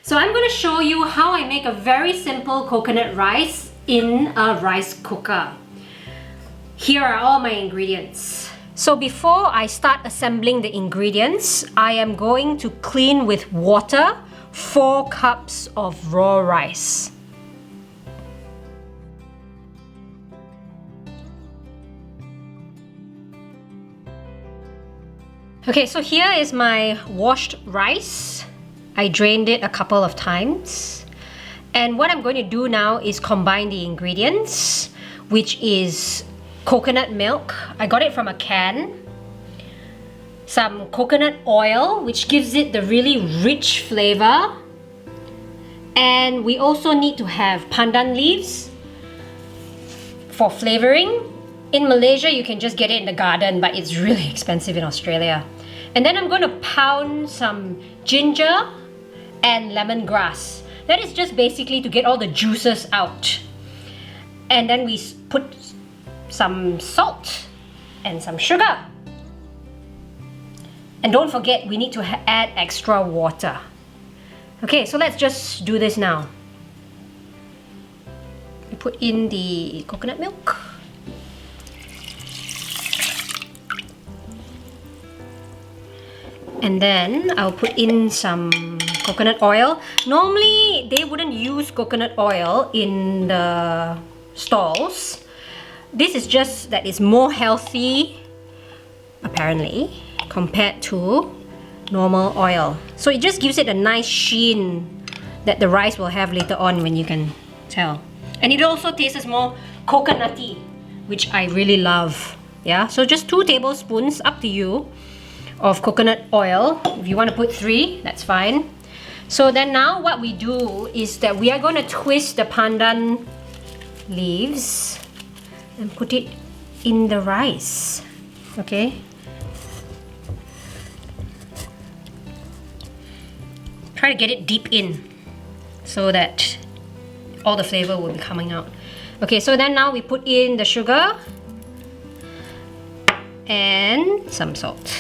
So I'm going to show you how I make a very simple coconut rice in a rice cooker. Here are all my ingredients. So before I start assembling the ingredients, I am going to clean with water 4 cups of raw rice. Okay, so here is my washed rice. I drained it a couple of times. And what I'm going to do now is combine the ingredients, which is coconut milk. I got it from a can. Some coconut oil, which gives it the really rich flavor. And we also need to have pandan leaves for flavoring. In Malaysia, you can just get it in the garden, but it's really expensive in Australia. And then I'm going to pound some ginger and lemongrass. That is just basically to get all the juices out. And then we put some salt and some sugar. And don't forget, we need to add extra water. Okay, so let's just do this now. We put in the coconut milk. And then I'll put in some coconut oil. Normally, they wouldn't use coconut oil in the stalls. This is just that it's more healthy, apparently, compared to normal oil. So it just gives it a nice sheen that the rice will have later on, when you can tell. And it also tastes more coconutty, which I really love. Yeah, so just 2 tablespoons, up to you, of coconut oil. If you want to put 3, that's fine. So then now what we do is that we are going to twist the pandan leaves and put it in the rice. Okay? Try to get it deep in so that all the flavor will be coming out. Okay, so then now we put in the sugar and some salt.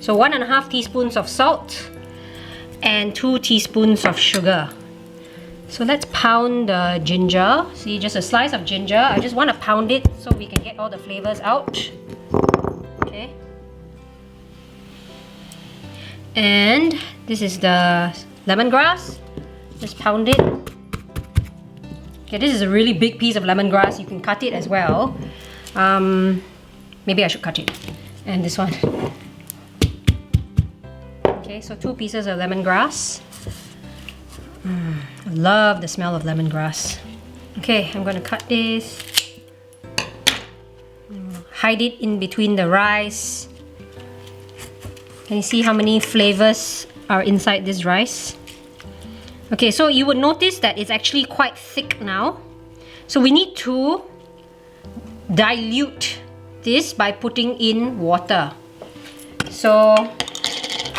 So 1.5 teaspoons of salt and 2 teaspoons of sugar. So let's pound the ginger. See, just a slice of ginger. I just want to pound it so we can get all the flavors out. Okay. And this is the lemongrass. Just pound it. Okay, this is a really big piece of lemongrass. You can cut it as well. Maybe I should cut it. And this one. Okay, so 2 pieces of lemongrass. I love the smell of lemongrass. Okay, I'm going to cut this. Hide it in between the rice. Can you see how many flavors are inside this rice? Okay, so you would notice that it's actually quite thick now. So we need to dilute this by putting in water. So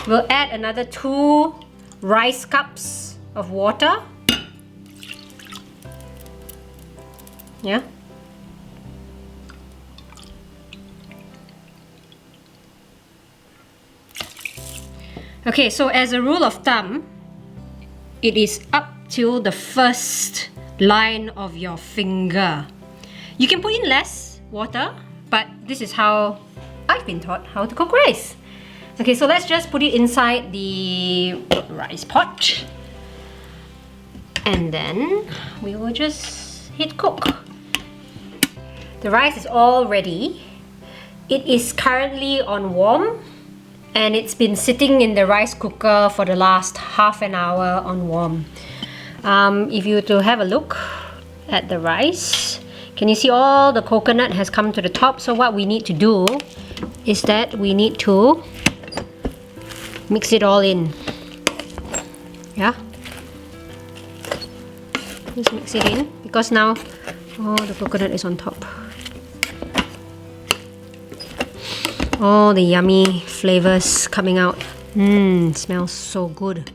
we'll add another 2 rice cups of water. Yeah. Okay, so as a rule of thumb, it is up till the first line of your finger. You can put in less water, but this is how I've been taught how to cook rice. Okay, so let's just put it inside the rice pot. And then we will just hit cook. The rice is all ready. It is currently on warm, and it's been sitting in the rice cooker for the last half an hour on warm. If you were to have a look at the rice, can you see all the coconut has come to the top? So what we need to do is that we need to mix it all in. Yeah, just mix it in, because now all the coconut is on top. All the yummy flavors coming out. Smells so good.